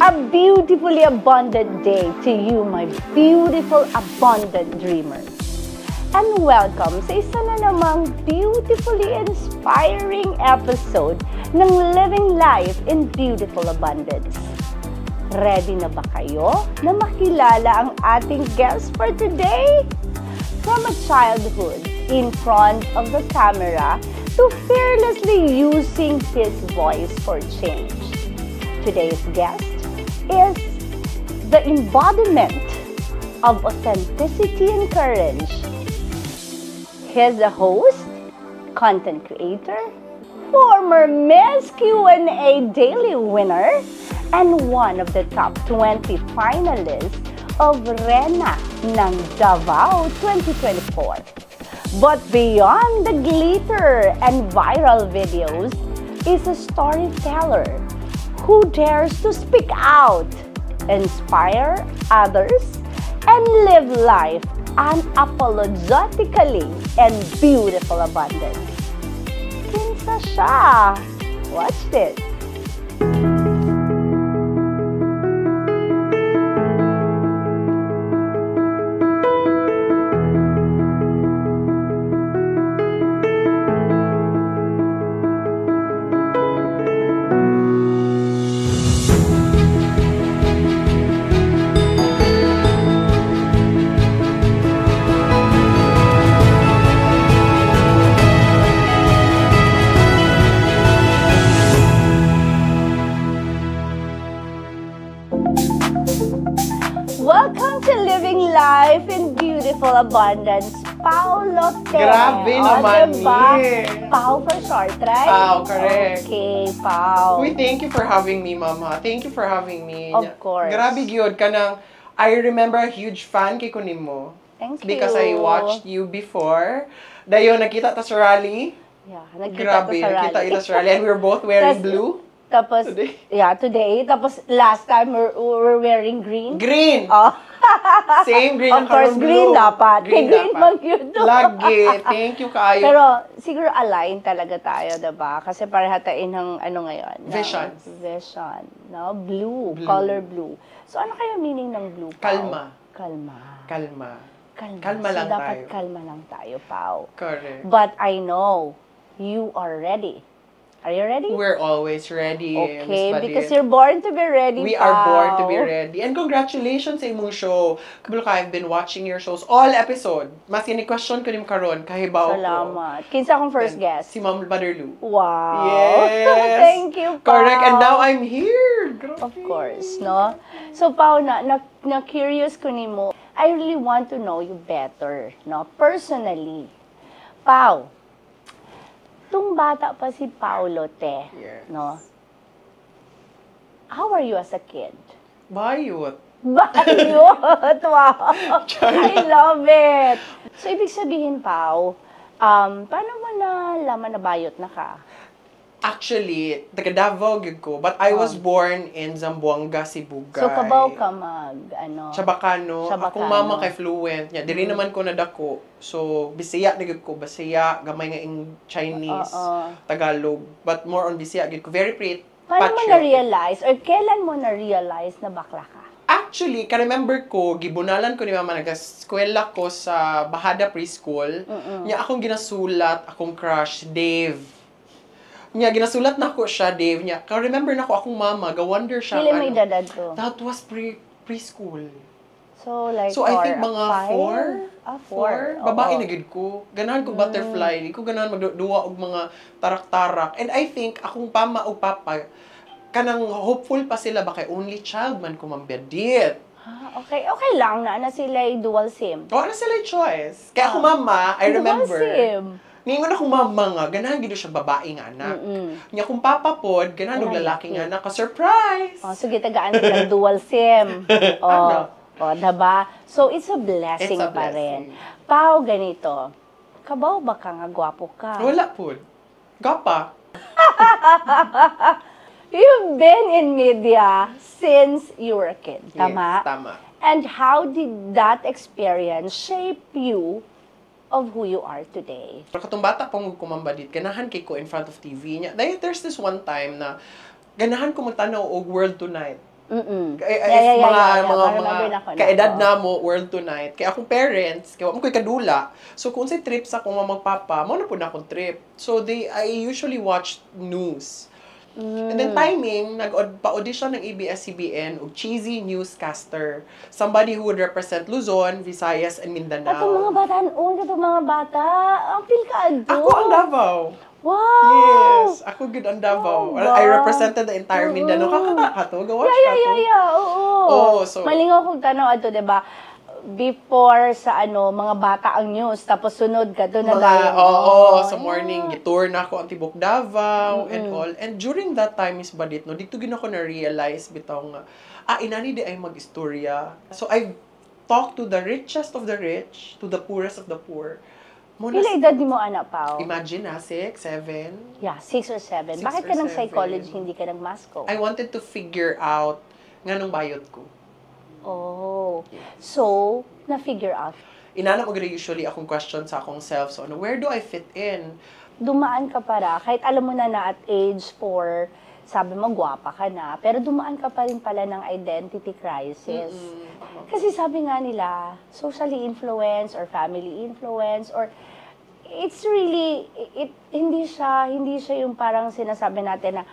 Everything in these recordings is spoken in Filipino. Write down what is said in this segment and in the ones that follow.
A beautifully abundant day to you, my beautiful abundant dreamers. And welcome sa isa na namang beautifully inspiring episode ng Living Life in Beautiful Abundance. Ready na ba kayo na makilala ang ating guest for today? From a childhood in front of the camera to fearlessly using his voice for change. Today's guest is the embodiment of authenticity and courage. He's a host, content creator, former Miss Q&A Daily winner, and one of the top 20 finalists of RENA ng Davao 2024. But beyond the glitter and viral videos is a storyteller who dares to speak out, inspire others, and live life unapologetically in beautiful abundance. Kinsa siya? Watch this. Welcome to Living Life in Beautiful Abundance, Paulo Te. Grabe naman ni. Pau for short, right? Pau, correct. Okay, Pau. Uy, thank you for having me, Mama. Thank you for having me. Of course. Grabe gyud ka nang, I remember a huge fan kay kunin mo. Thank you. Because I watched you before. Dayon, nakita ta sa rally. Yeah, nagkita Grabe, ta sa nakita rally. ita sa rally. And we were both wearing blue. Tapos, Today? yeah, today. Tapos, last time, we're wearing green. Green! Oh. Same green. Of course, green dapat. Green man yun. Lagi. Thank you, kayo. Pero, siguro align talaga tayo, diba? Kasi parehatain ng ano ngayon? Vision. Vision. No? Blue. Color blue. So, ano kaya meaning ng blue, Pao? Kalma. Kalma. Kalma. Kalma. Kalma so, lang dapat tayo. kalma lang tayo, Pao. Correct. But I know you are ready. Are you ready? We're always ready, Okay, Miss Badit. because you're born to be ready, We Pao. are born to be ready. And congratulations sa imong show. Kabalo ka, I've been watching your shows, all episode. Mas ini-question ko rin karon kahibaw ko. Salamat. Kinsa akong first guest? Si Ma'am Motherloo. Wow. Yes. Thank you, Pao. Correct. And now I'm here. Grabe. Of course, no? So, Pao, na-curious ko ni mo, I really want to know you better, no? Personally. Pao, tung bata pa si Paulo Te, Yes. no? How are you as a kid? Bayot. Bayot! Wow! I love it! So, ibig sabihin, Pao, paano mo nalaman na bayot na ka? Actually, taga Davao gyud ko, but I was born in Zamboanga, Sibugay. So, kabaw ka Chabacano. Akong mama kay fluent niya. Diri naman ko nadako. So, Bisaya na gyud ko. Bisaya, gamay nga ing Chinese, Tagalog. But more on Bisaya gyud ko. Very pretty. Paano mo na-realize, or kailan mo na-realize na bakla ka? Actually, ka-remember ko, gibunalan ko ni mama, nag-eskwela ko sa Bahada Preschool. Niya akong ginasulat, akong crush, Dave. Niya, ginasulat na ko siya, Dave. Niya, ka-remember na ko akong mama, ga-wonder siya. Kailan may dadad to? That was preschool. So, like, So, I think mga 4? 4. Babae na gid ko. Ganahan ko butterfly. Di ko ganahan magduwa og mga tarak-tarak. And I think, akong pama o papa, kanang hopeful pa sila ba kay only child man ko mambedit. Okay. Okay lang na sila dual SIM. O, ano sila choice? Kaya ako mama, I remember. Dual SIM. Ningon akong mama nga, ganahan gid siya babae nga anak. Nya kung papa pod, ganahan og lalaki nga anak. Ka-surprise! Oh, sige, tagaan ng dual SIM. Oh, diba? So, it's a blessing It's a pa blessing. rin. Pao, ganito. Kabaw ba ka nga gwapo ka? Wala pod. Gapa. You've been in media since you were a kid, tama? Yes, tama. And how did that experience shape you of who you are today? Katong bata pang kumambadit, ganahan kay ko in front of TV niya. There's this one time na ganahan ko magtanaw og World Tonight. Mga kaedad na mo, World Tonight. Kaya akong parents, kaya ako ko'y kadula. So, kung sa trip sa akong magpapa, mo na po na akong trip. So, I usually watch news. And then timing, nag-pa-audition ng ABS-CBN og cheesy newscaster. Somebody who would represent Luzon, Visayas, and Mindanao. Katong mga bata, katong mga bata. Ang feel ka ado. Ako ang Davao. Wow! Yes, ako good ang Davao. Oh, I represented the entire Mindanao. Kakaka to, gawas ka to. Oo. Oh, so malingaw kong tanaw ato, 'di ba? Before sa mga bata ang news, tapos sunod ka doon na dahil. Sa morning, gitour na ako ang Tibok Davao and all. And during that time, Miss Badit, no, dito gina ko na-realize bitaw nga, inani di ay mag-istorya. So, I've talked to the richest of the rich, to the poorest of the poor. Pila edad ni mo, anak, Pao? Imagine 6, 7. Yeah, 6 or 7. Bakit ka ng psychology, hindi ka ng masko? I wanted to figure out nga nung bayot ko. Oh. So, na-figure out. Inana mo usually akong question sa akong self. So, where do I fit in? Dumaan ka para, kahit alam mo na at age 4, sabi mo, gwapa ka na, pero dumaan ka pa rin pala ng identity crisis. Kasi sabi nga nila, socially influenced or family influence or it's really, hindi siya yung parang sinasabi natin na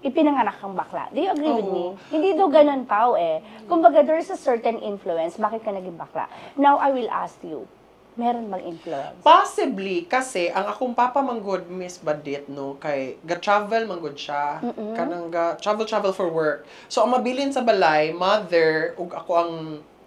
ipinanganak kang bakla. Do you agree with me? Hindi daw ganun, Pao, eh. Kumbaga, there is a certain influence. Bakit ka naging bakla? Now, I will ask you, meron bang influence? Possibly, kasi ang akong papa manggod, Miss Badit, no, kay ga-travel manggod siya. Kanang travel for work. So, ang mabilin sa balay, mother, ug ako ang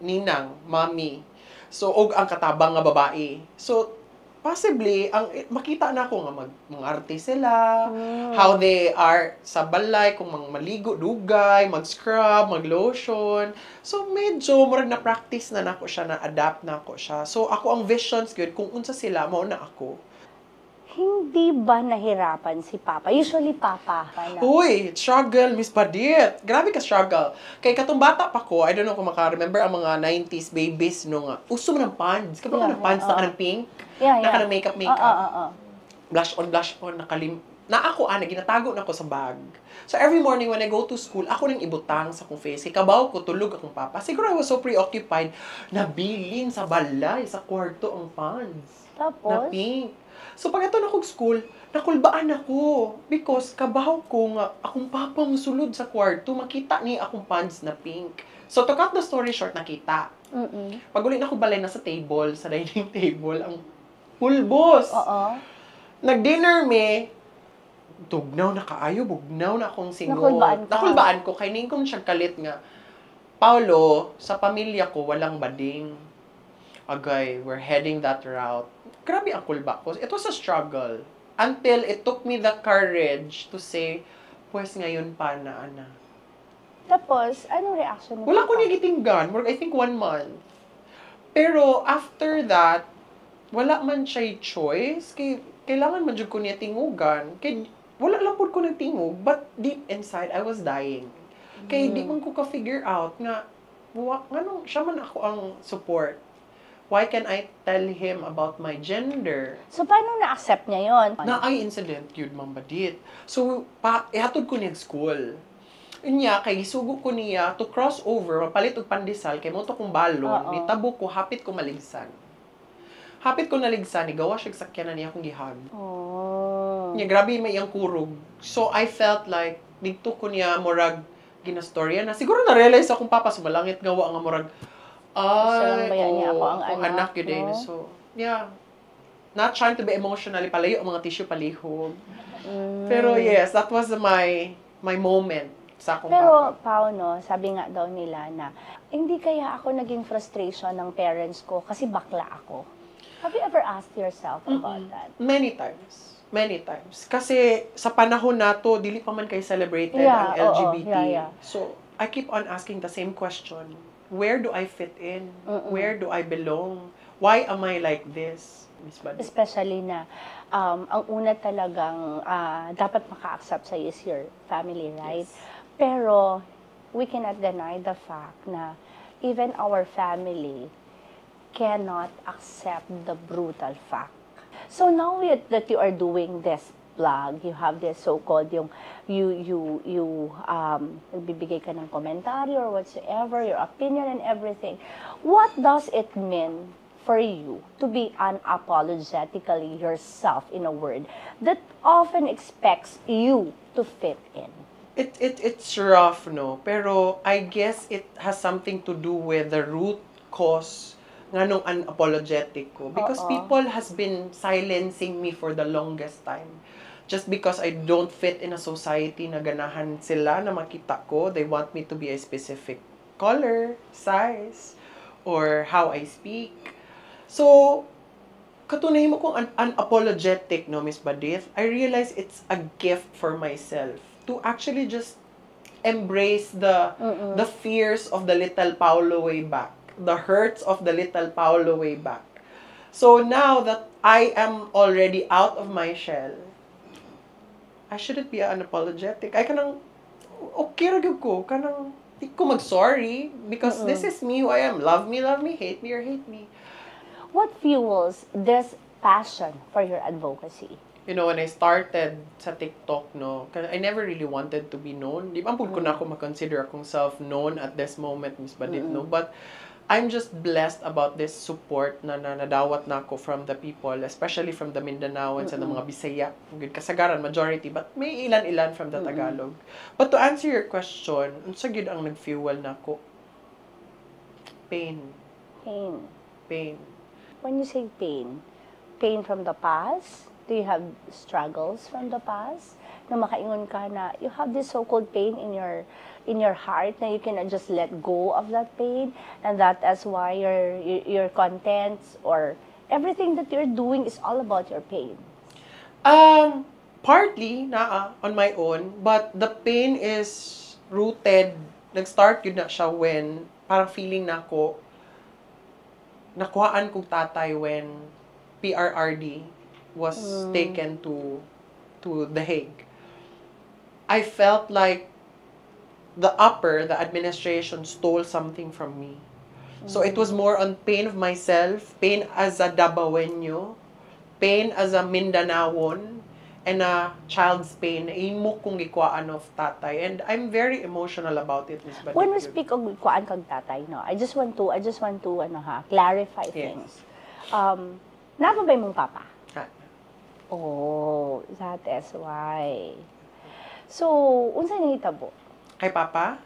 ninang, mommy. So, ug ang katabang nga babae. So, possibly, makita na ko nga mga arte sila, how they are sa balay, kung maligo, dugay, mag-scrub, mag-lotion. So, medyo, murag na-practice na nako siya, na-adapt na ako siya. So, ako ang visions good, kung unsa sila, mao na ako. Hindi ba nahirapan si Papa? Usually, Papa. Uy, struggle, Miss Badit. Grabe ka struggle. Kay katong bata pa ko, I don't know kung maka-remember ang mga 90s babies, no nga. Uso mo ng pants. Kapag ng pants na ka ng pink, naka ng makeup. Blush on, na ako, ginatago na ko sa bag. So, every morning when I go to school, ako nang ibutang sa akong face. Kabaw ko, tulog akong papa. Siguro I was so preoccupied, nabilin sa balay, sa kwarto ang pants. Tapos? Na pink. So, pag ito na kong school, nakulbaan ako. Because, kabaw ko nga, akong papa musulod sa kwarto, makita niya akong pants na pink. So, to cut the story short, nakita. Pag ulit na ako balay na sa table, sa dining table, ang pulbos. Nag-dinner me, tugnaw na kaayo, bugnaw na akong singo. Nakulbaan ko. Kay ning kong siyang kalit nga, Paulo, sa pamilya ko, walang bading. Agay, we're heading that route. Grabe ang kulba ko. It was a struggle. Until it took me the courage to say, pues ngayon pa na, ana. Tapos, anong reaction mo? Wala ko niya gitinggan. I think 1 month. Pero after that, wala man siya choice. Kailangan man dyan ko niya tingugan. Wala lang po ko nagtingog. But deep inside, I was dying. Kaya di man ko ka-figure out nga, siya man ako ang support. Why can I tell him about my gender? So, paano na-accept niya yon? Na-ay incident yun, Ma'am Badit. So, ihatod ko niya school. Unya, kay isugo ko niya to cross over, mapalit og pandesal, kay mo to kong balon, nitabo ko, hapit ko maligsan. Hapit ko naligsan, igawa siya sakyanan niya akong gihag. Niya, grabe may iyang kurog. So, I felt like, dito ko niya morag ginastorya na. Siguro na-realize akong papa, sumalangit gawa nga morag, niya ako ang anak yun din. So, yeah. Not trying to be emotionally palayo, ang mga tissue palihog. Pero yes, that was my moment sa akong Pero, papa. Pao, no, sabi nga daw nila na, hindi kaya ako naging frustration ng parents ko kasi bakla ako. Have you ever asked yourself about that? Many times. Many times. Kasi sa panahon na to, dili pa man kayo celebrated ang LGBT. So, I keep on asking the same question. Where do I fit in? Where do I belong? Why am I like this, Miss Buddy? Especially na, ang una talagang dapat maka-accept sa'yo is your family, right? Yes. Pero, we cannot deny the fact na even our family cannot accept the brutal fact. So now that you are doing this vlog, you have this so-called yung nagbibigay ka ng komentaryo or whatsoever, your opinion and everything. What does it mean for you to be unapologetically yourself, in a word that often expects you to fit in? It's rough, no? Pero I guess it has something to do with the root cause nga nung unapologetic ko. Because people has been silencing me for the longest time. Just because I don't fit in a society na ganahan sila na makita ko. They want me to be a specific color, size, or how I speak. So, katunay mo kung unapologetic, no, Miss Badith, I realize it's a gift for myself to actually just embrace the fears of the little Paulo way back, the hurts of the little Paulo way back. So now that I am already out of my shell, I shouldn't be unapologetic. I kanang okay ra gyud ko, kanang di ko mag-sorry because this is me who I am. Love me, hate me or hate me. What fuels this passion for your advocacy? You know, when I started sa TikTok, no, I never really wanted to be known. Di ba ko na ako makonsider akong self-known at this moment, Miss Badith, no? But I'm just blessed about this support na nadawat na ako from the people, especially from the Mindanaoans and the mga Bisaya. Good kasagaran, majority, but may ilan-ilan from the Tagalog. But to answer your question, unsa gyud ang nag-fuel na ako? Pain. Pain. When you say pain from the past? Do you have struggles from the past? Na makaingon ka na you have this so-called pain in your heart na you cannot just let go of that pain, and that is why your contents or everything that you're doing is all about your pain? Partly on my own, but the pain is rooted. Nag-start yun na siya when parang feeling na ako nakuhaan kong tatay when PRRD was taken to The Hague. I felt like the administration stole something from me. So it was more on pain of myself, pain as a Dabawenyo, pain as a Mindanaon, and a child's pain. Imo kong gikwaan of tatay. And I'm very emotional about it, Ms. Badith. When we speak of gikwaan kag tatay, no, I just want to clarify things. Napa ba mong papa? Oh, that is why. So, unsa nahitabo? Kay Papa?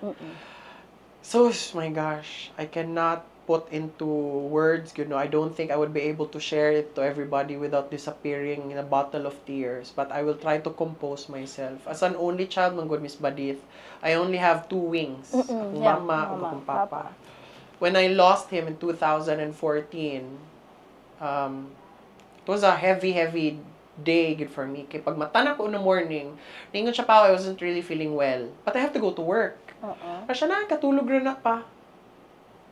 So, my gosh, I cannot put into words, you know, I don't think I would be able to share it to everybody without disappearing in a bottle of tears. But I will try to compose myself. As an only child, man good, Miss Badith, I only have two wings. Akong mama, akong papa. When I lost him in 2014, it was a heavy day good for me. Kaya pag matanak ko in the morning, ningon siya pa, I wasn't really feeling well. But I have to go to work. Pero siya na, katulog rin na pa.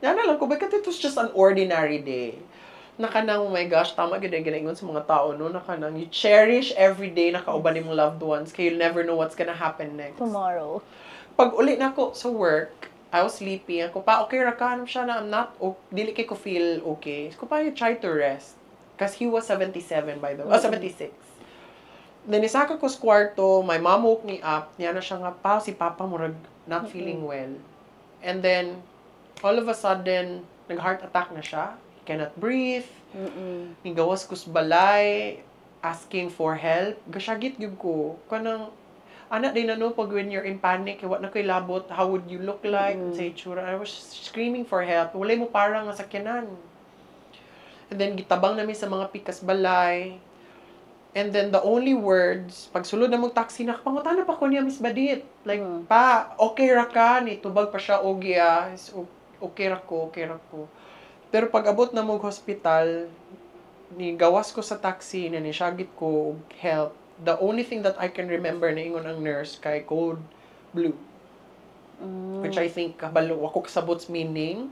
Yan na lang ko, bakit it was just an ordinary day. Nakanang, oh my gosh, tama ginagingon sa mga tao, no? Nakanang, you cherish every day na kauban mong loved ones kaya you'll never know what's gonna happen next. Tomorrow. Pag uli na ako sa work, I was sleepy. Ako pa, okay, rakan siya na, I'm not, dili kay ko feel okay. Ako pa, you try to rest. Because he was 77, by the way. 76. Then, isaka ko sa kwarto, my mom woke me up. Niya na siya nga, si Papa murag not feeling well. And then, all of a sudden, nag-heart attack na siya. He cannot breathe. Higawas ko sa balay, asking for help. Gasyagit gyud ko. Kanang, anak din na no, pag when you're in panic, what na ko'y labot, how would you look like? Sa itsura. I was screaming for help. Walay mo parang nga sakyanan. And then, gitabang namin sa mga pikas balay. And then, the only words, pag sulod na mong taxi, nakapangutana pa ko niya, Miss Badith. Like, pa, okay ra ka, ni tubag pa siya, okay okay ra ko. Pero pag abot na mong hospital, ni gawas ko sa taxi, na nisyagit ko, help. The only thing that I can remember na ingon ang nurse, kay code blue. Which I think, kabalo, ako kasabot's meaning.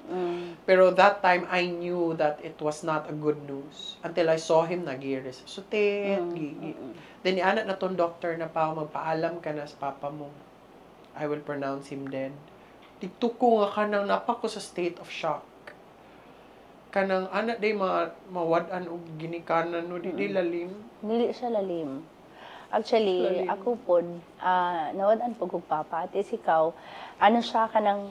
Pero that time, I knew that it was not a good news. Until I saw him nag-resuscitate. Then, anak na tong doctor na pa, magpaalam ka na sa papa mo. I will pronounce him dead. Dito ko nga kanang napako sa state of shock. Kanang anak day mawad-an o ginikanan no, di lalim. Dili siya lalim. Actually, Lalim. ako po, nawadan po kong papa. At is ikaw, ano siya, kanang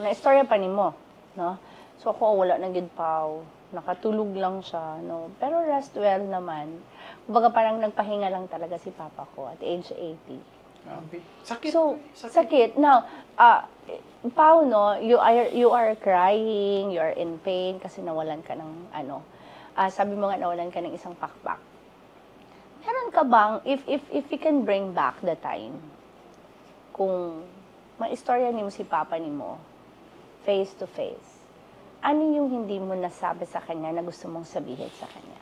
na-istorya pa ni mo, no? So ako, wala na gid pa. Nakatulog lang siya, no? Pero rest well naman. Kumbaga parang nagpahinga lang talaga si papa ko at age 80. Grabe. Sakit. So, sakit. Now, Pao, no, you are crying, you are in pain kasi nawalan ka ng sabi mo nga nawalan ka ng isang pakpak. Meron ka bang, if you can bring back the time, kung ma-istorya ni mo si papa ni mo, face to face, ano yung hindi mo nasabi sa kanya na gusto mong sabihin sa kanya?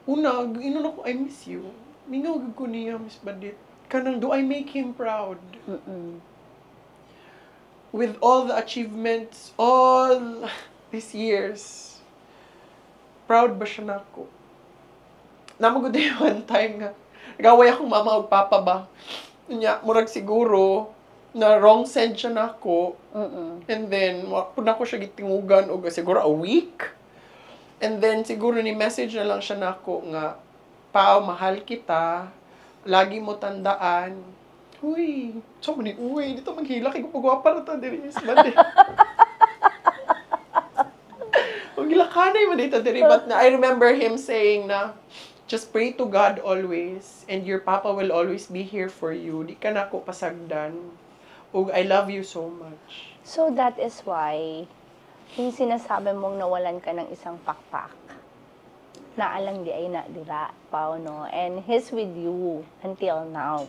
Una, inuno ko, I miss you. Mingaw ko niya, Miss Badit. Kanang, do I make him proud? With all the achievements, all these years, proud ba siya na ako? Namagod one time nga, nagaway akong mama o papa ba? Nya, murag siguro, na wrong send siya na ako. And then, puna ko siya gitingugan o siguro a week. And then, siguro ni message na lang siya na ako nga, Pao, mahal kita. Lagi mo tandaan. Uy, so mani, uy, dito maghila kay gupagwapa na ta diri is bad. Ang gilakanay mo dito diri, but I remember him saying na, just pray to God always, and your papa will always be here for you. Di ka na ako pasagdan. Ug I love you so much. So that is why, yung sinasabi mong nawalan ka ng isang pakpak, naalang di ay na dira, Pao, no? And he's with you until now.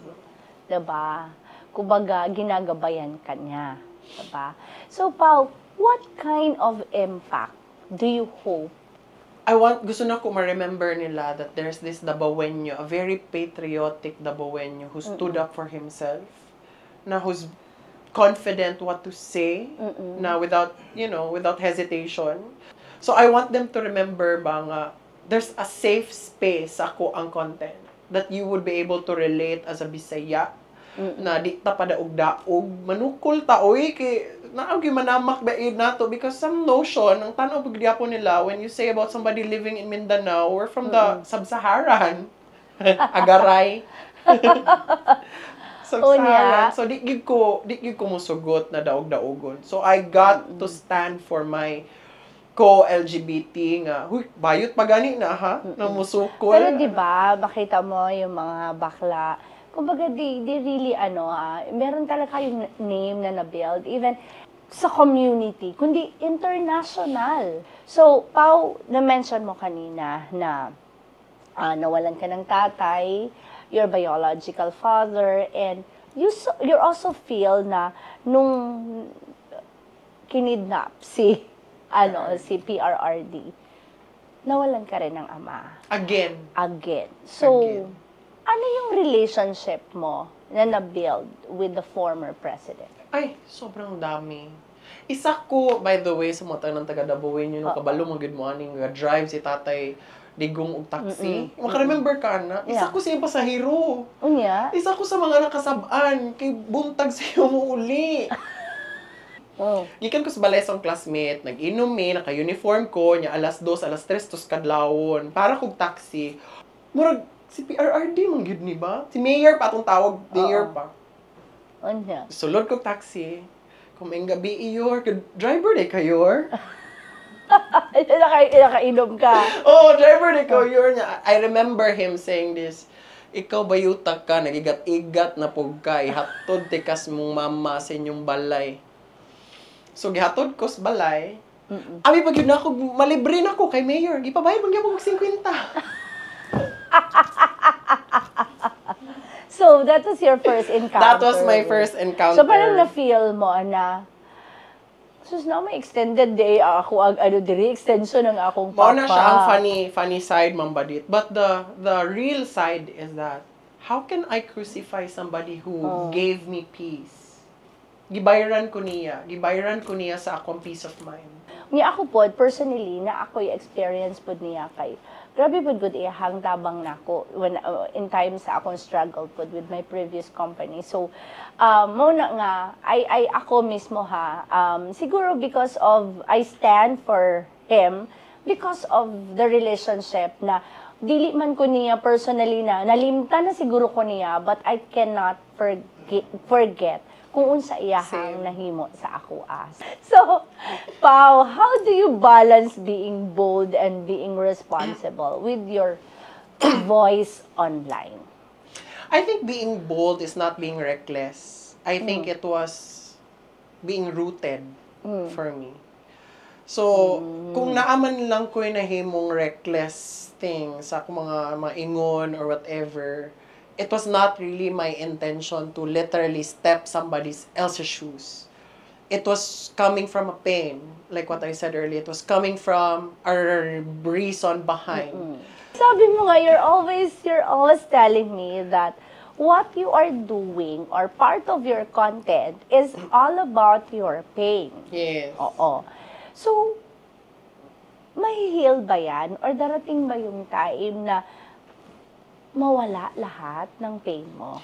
Diba? Kumbaga, ginagabayan ka niya. Diba? So, Pao, what kind of impact do you hope? Gusto na ko ma-remember nila that there's this Dabawenyo, a very patriotic Dabawenyo who stood up for himself, na who's confident what to say, na without hesitation. So I want them to remember ba nga, there's a safe space ako ang content that you would be able to relate as a Bisaya, na di ta padaog-daog, manukol ta, oy, kay naagi manamak ba nato because some notion, ang tanaw pagdiapo nila, when you say about somebody living in Mindanao, we're from the Sub-Saharan, Agaray. Sub-Saharan. So, di gid ko musugot na daog-daogon. So, I got to stand for my co-LGBT nga. Huy, bayot pa gani na, ha? Na musukol. Pero di ba, makita mo yung mga bakla, kumbaga, they really, meron talaga yung name na na-build, even sa community, kundi international. So, Pao, na-mention mo kanina na nawalan ka ng tatay, your biological father, and you also feel na nung kinidnap si PRRD, nawalan ka rin ng ama. Again. So, ano yung relationship mo na na-build with the former president? Ay, sobrang dami. Isa ko, by the way, sa mga ng taga Dabawen yun, kabalo mo good morning, drive si tatay digong og taxi. Maka-remember ka na? Isa ko siya pasahero. Unya? Isa ko sa mga nakasabaan, kay buntag sa'yo mo uli. Gikan ko sa balesong classmate, nag-inom naka-uniform ko, nya alas 2, alas 3, tos kadlawon, para kog taxi. Murag, si PRRD mong gid ni ba? Si Mayor pa atong tawag, Mayor pa. Unya? Sulod kog taxi. Kung may gabi iyor, driver de kayor. Nakainom ka. Oh, driver de kayor niya. I remember him saying this. Ikaw bayutak ka, nagigat-igat na pug ka, ihatod tikas mong mama sa inyong balay. So, gihatod ko sa balay. Abi, pag yun na ako, malibre na ako kay Mayor. Gipabayad mo gyapon og 50. So, that was your first encounter. That was my first encounter. So, parang na-feel mo na, sus na, may extended day ako, extension ng akong papa. Mauna siya ang funny side, Ma'am Badit. But the real side is that, how can I crucify somebody who gave me peace? Gibayaran ko niya sa akong peace of mind. Niya ako po, personally, na ako'y experience po niya kay, grabe po good ihang tabang nako when in times sa akong struggle po with my previous company. So, muna nga, ako mismo siguro because of, I stand for him, because of the relationship na dili man ko niya personally na, nalimta na siguro ko niya, but I cannot forget kung unsa iyahang nahimo sa ako as. So, Pao, how do you balance being bold and being responsible with your voice online? I think being bold is not being reckless. I think it was being rooted for me. So, kung naaman lang ko na himong reckless things sa akong mga ingon or whatever, it was not really my intention to literally step somebody else's shoes. It was coming from a pain, like what I said earlier. It was coming from a reason behind. Sabi mo nga, you're always telling me that what you are doing or part of your content is all about your pain. Yes. Oo. So, may heal ba yan? Or darating ba yung time na mawala lahat ng pain mo?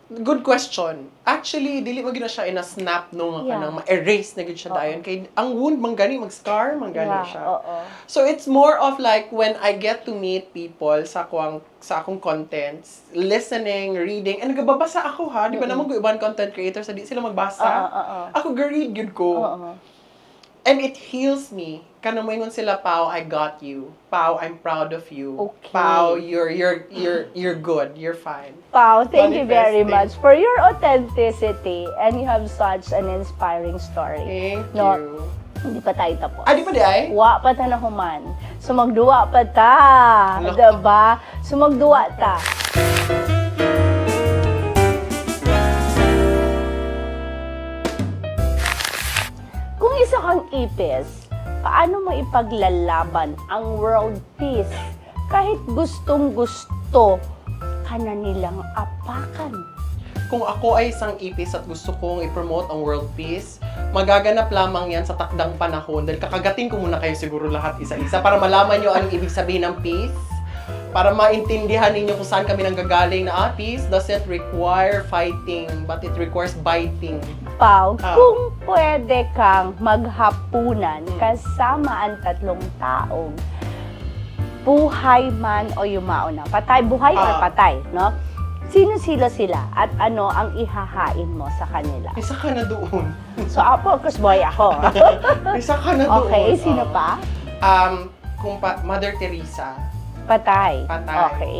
Good question. Actually, dili mo gina siya ina-snap nung kanang ma-erase na gid siya dayon kay ang wound manggani mag-scar manggani siya. So it's more of like when I get to meet people sa akong contents, listening, reading, and nagababasa ako ha, di ba naman ko ibang content creators di sila magbasa. Ako ga-read gyud ko. And it heals me. Kanang moingon sila, Pao, I got you. Pao, I'm proud of you. Okay. Pao, you're good. You're fine. Pao, thank you very much for your authenticity and you have such an inspiring story. Thank you. Hindi pa tayo tapos. Di pa di ay? Wa pa ta na human. Sumagduwa pa ta. Loko. Diba? Sumagduwa ta. Kung isa kang ipis, paano mo ipaglalaban ang world peace kahit gustong-gusto ka na nilang apakan? Kung ako ay isang ipis at gusto kong i-promote ang world peace, magaganap lamang yan sa takdang panahon dahil kakagatin ko muna kayo siguro lahat isa-isa para malaman nyo anong ibig sabihin ng peace, para maintindihan ninyo kung saan kami nanggagaling na peace doesn't require fighting but it requires biting. Pao, kung pwede kang maghapunan kasama ang tatlong taong buhay man o yumao na. Patay, buhay or patay, no? Sino sila at ano ang ihahain mo sa kanila? Isa ka na doon. So, focus boy ako. Isa ka na doon. Okay, sino pa? Mother Teresa. Patay. Patay. Okay.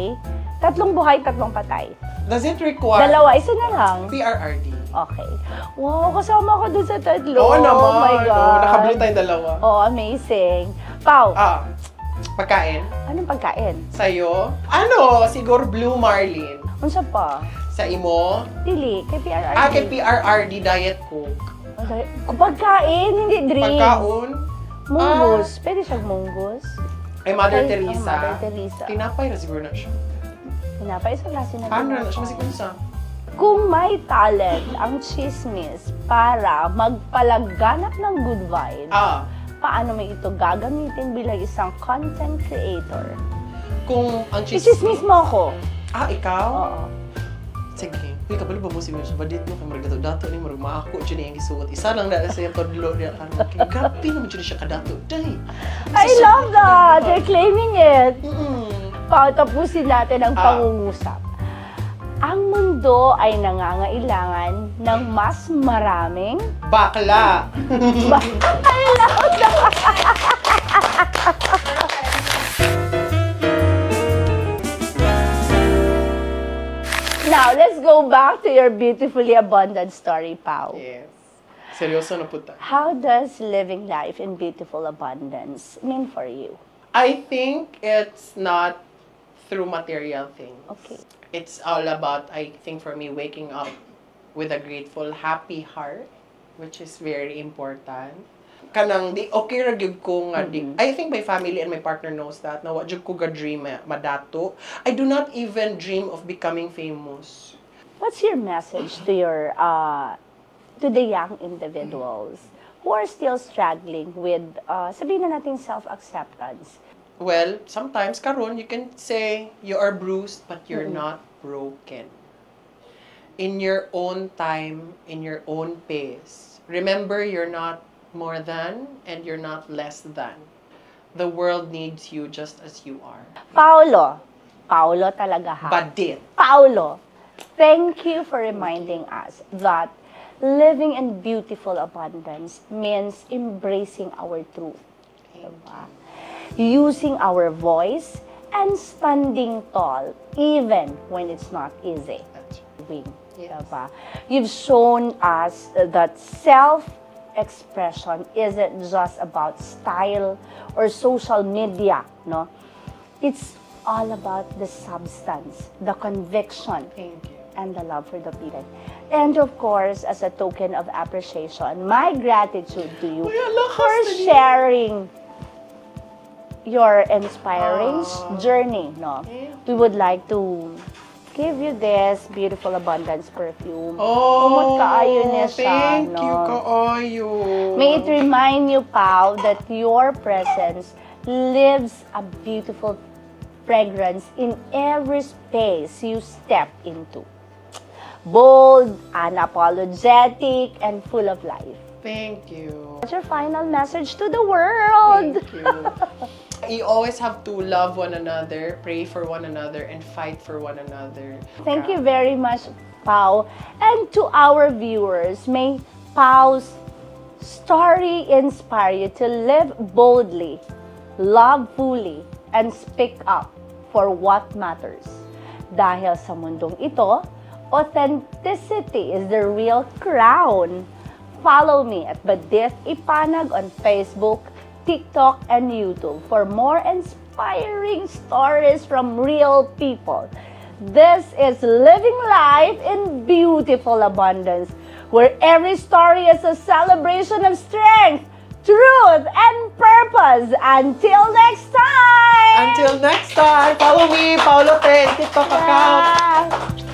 Tatlong buhay, tatlong patay. Does it require... Dalawa, isa na lang. PRRD. Okay. Wow, kasama ko dun sa tatlo. Oo naman. Oh my God. Nakablue tayong dalawa. Oh, amazing. Pao. Pagkain. Anong pagkain? Sa'yo? Siguro Blue Marlin. Unsa pa? Sa imo? Dili, kay PRRD. Kay PRRD Diet Coke. Pagkain, hindi drink. Pagkaon? Munggos. Pwede siya munggos. Ay, Mother Kay- Teresa. Mother Teresa. Tinapay na siguro na siya. Hinapay sa klase na Ano na ginagawa. siya? Masikun sa. Kung may talent ang chismis para magpalaganap ng good vibes, paano mo ito gagamitin bilang isang content creator? Kung ang I-chismis mo ako. Ikaw? Oo. Sige. Uy, kabalo ba mo si Mirsa? Badit mo kay Maragato-dato ni Marag maako dyan yung isuot. Isa lang na sa yung todlo niya. Grabe naman dyan siya kadato. Day! I love that! They're claiming it. Tapusin natin ang Ah. pangungusap. Ang mundo ay nangangailangan ng mas maraming Bakla! I love that! Now, let's go back to your beautifully abundant story, Pao. Yes. Seryoso na po tayo. How does living life in beautiful abundance mean for you? I think it's not through material things. Okay. It's all about, I think for me, waking up with a grateful, happy heart, which is very important. Kanang di okay ra gyud ko nga di. I think my family and my partner knows that na wa jud ko ga dream madato. I do not even dream of becoming famous. What's your message to your to the young individuals who are still struggling with sabihin na natin self-acceptance? Well, sometimes karon you can say you are bruised but you're not broken. In your own time, in your own pace. Remember, you're not more than and you're not less than. The world needs you just as you are. Paulo talaga ha. Badit. Paulo, thank you for reminding us that living in beautiful abundance means embracing our truth. Diba? Using our voice and standing tall even when it's not easy. Yes. Diba? You've shown us that self-expression isn't just about style or social media, no? It's all about the substance, the conviction, Thank you. and the love for the people. And of course, as a token of appreciation, my gratitude to you Uy, ang lakas for na niya. sharing your inspiring journey, no? Thank We would like to give you this beautiful abundance perfume. Oh, Kumot kaayo niya siya, thank no? you, kaayo. May it remind you, Pao, that your presence lives a beautiful fragrance in every space you step into. Bold, unapologetic, and full of life. Thank you. What's your final message to the world? Thank you. You always have to love one another, pray for one another, and fight for one another. Thank you very much, Pao. And to our viewers, may Pao's story inspire you to live boldly, love fully, and speak up for what matters. Dahil sa mundong ito, authenticity is the real crown. Follow me at Badith Ipanag on Facebook, TikTok, and YouTube for more inspiring stories from real people. This is Living Life in Beautiful Abundance, where every story is a celebration of strength, truth, and purpose. Until next time! Until next time, follow me, Paulo Pen, TikTok account. Yeah.